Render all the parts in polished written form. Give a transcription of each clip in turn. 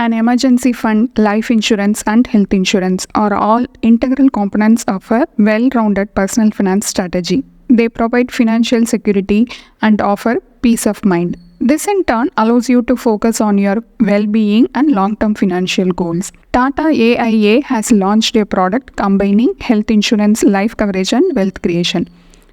An emergency fund, life insurance, and health insurance are all integral components of a well-rounded personal finance strategy. They provide financial security and offer peace of mind. This in turn allows you to focus on your well-being and long-term financial goals. TATA AIA has launched a product combining health insurance, life coverage, and wealth creation.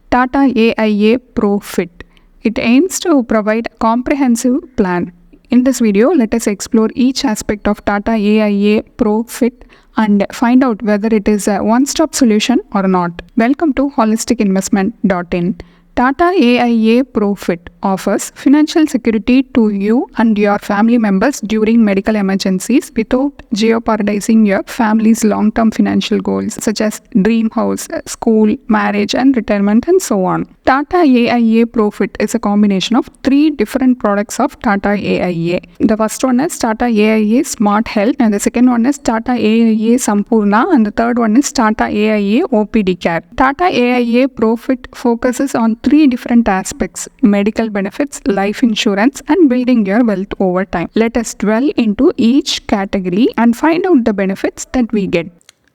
TATA AIA Pro Fit. It aims to provide a comprehensive plan. In this video, let us explore each aspect of TATA AIA Pro Fit and find out whether it is a one-stop solution or not. Welcome to holisticinvestment.in. TATA AIA Pro Fit offers financial security to you and your family members during medical emergencies without jeopardizing your family's long-term financial goals such as dream house, school, marriage, and retirement, and so on. TATA AIA Pro Fit is a combination of three different products of TATA AIA. The first one is TATA AIA Smart Health, and the second one is TATA AIA Sampurna, and the third one is TATA AIA OPD Care. TATA AIA Pro Fit focuses on three different aspects: medical benefits, life insurance, and building your wealth over time. Let us dwell into each category and find out the benefits that we get.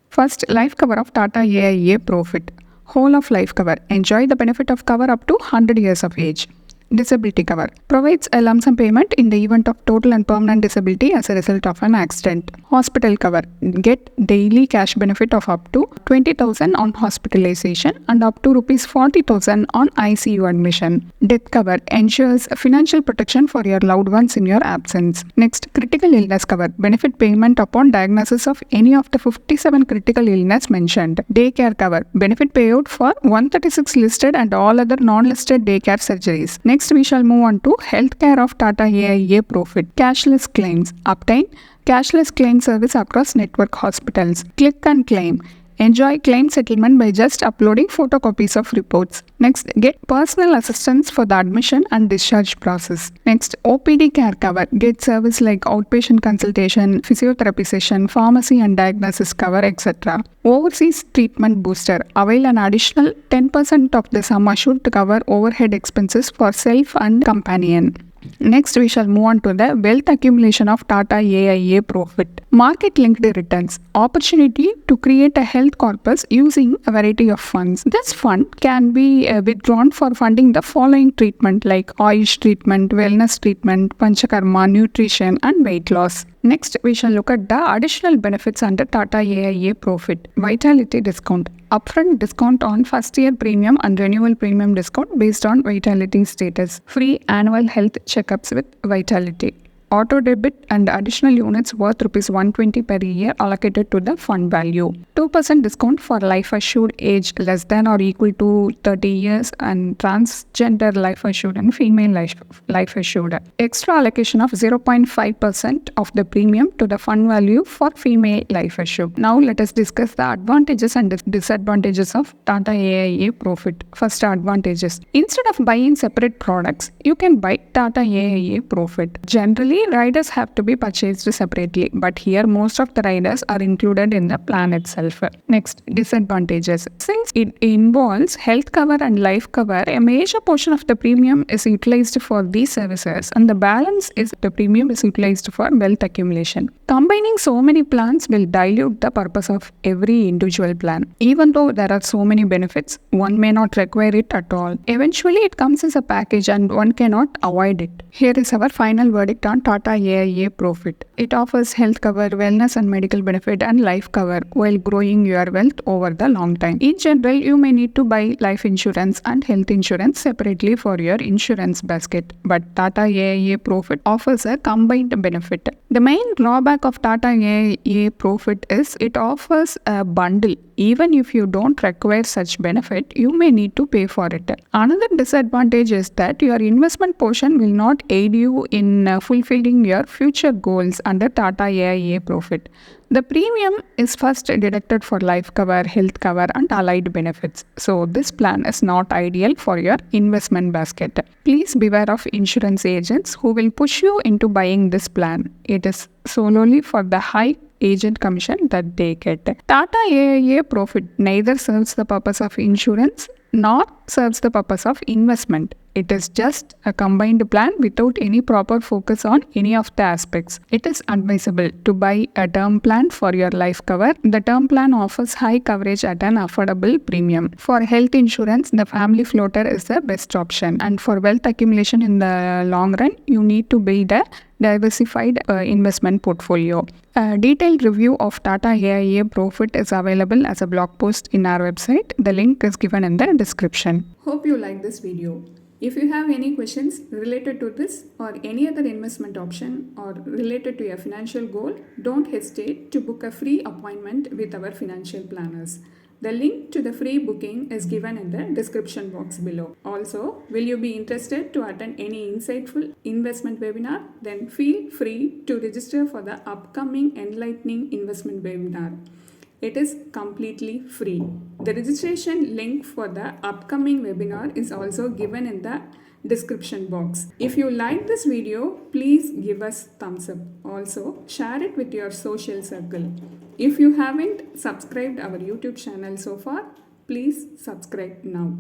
First, life cover of TATA AIA Pro Fit. Whole of life cover. Enjoy the benefit of cover up to 100 years of age. Disability cover. Provides a lump sum payment in the event of total and permanent disability as a result of an accident. Hospital cover. Get daily cash benefit of up to 20,000 on hospitalization and up to Rs 40,000 on ICU admission. Death cover. Ensures financial protection for your loved ones in your absence. Next, critical illness cover. Benefit payment upon diagnosis of any of the 57 critical illness mentioned. Daycare cover. Benefit payout for 136 listed and all other non-listed daycare surgeries. Next, we shall move on to healthcare of TATA AIA Pro Fit. Cashless claims. Obtain cashless claim service across network hospitals. Click and claim. Enjoy claim settlement by just uploading photocopies of reports. Next, get personal assistance for the admission and discharge process. Next, OPD care cover. Get service like outpatient consultation, physiotherapy session, pharmacy and diagnosis cover, etc. Overseas treatment booster. Avail an additional 10% of the sum assured to cover overhead expenses for self and companion. Next, we shall move on to the wealth accumulation of TATA AIA Pro Fit. Market-linked returns. Opportunity to create a health corpus using a variety of funds. This fund can be withdrawn for funding the following treatment like Ayush treatment, wellness treatment, Panchakarma, nutrition, and weight loss. Next, we shall look at the additional benefits under TATA AIA Pro Fit. Vitality discount. Upfront discount on first year premium and renewal premium discount based on vitality status. Free annual health checkups with Vitality. Auto debit and additional units worth Rs 120 per year allocated to the fund value. 2% discount for life assured age less than or equal to 30 years and transgender life assured and female life assured. Extra allocation of 0.5% of the premium to the fund value for female life assured. Now let us discuss the advantages and disadvantages of TATA AIA Pro Fit. First, advantages. Instead of buying separate products, you can buy TATA AIA Pro Fit. Generally, riders have to be purchased separately, but here most of the riders are included in the plan itself. Next, disadvantages. Since it involves health cover and life cover, a major portion of the premium is utilized for these services and the balance is the premium is utilized for wealth accumulation. Combining so many plans will dilute the purpose of every individual plan. Even though there are so many benefits, one may not require it at all. Eventually, it comes as a package and one cannot avoid it. Here is our final verdict on TATA AIA Pro Fit. It offers health cover, wellness and medical benefit and life cover while growing your wealth over the long time. In general, you may need to buy life insurance and health insurance separately for your insurance basket, but TATA AIA Pro Fit offers a combined benefit. The main drawback of TATA AIA Pro Fit is it offers a bundle. Even if you don't require such benefit, you may need to pay for it. Another disadvantage is that your investment portion will not aid you in fulfilling your future goals under TATA AIA Pro Fit. The premium is first deducted for life cover, health cover, and allied benefits. So this plan is not ideal for your investment basket. Please beware of insurance agents who will push you into buying this plan. It is solely for the high agent commission that they get. TATA AIA Pro Fit neither serves the purpose of insurance nor serves the purpose of investment. It is just a combined plan without any proper focus on any of the aspects. It is advisable to buy a term plan for your life cover. The term plan offers high coverage at an affordable premium. For health insurance, the family floater is the best option. And for wealth accumulation in the long run, you need to build a diversified investment portfolio. A detailed review of TATA AIA Pro Fit is available as a blog post in our website. The link is given in the description. Hope you like this video. If you have any questions related to this or any other investment option or related to your financial goal, don't hesitate to book a free appointment with our financial planners. The link to the free booking is given in the description box below. Also, will you be interested to attend any insightful investment webinar? Then feel free to register for the upcoming enlightening investment webinar. It is completely free. The registration link for the upcoming webinar is also given in the description box. If you like this video, please give us thumbs up. Also, share it with your social circle. If you haven't subscribed our YouTube channel so far, please subscribe now.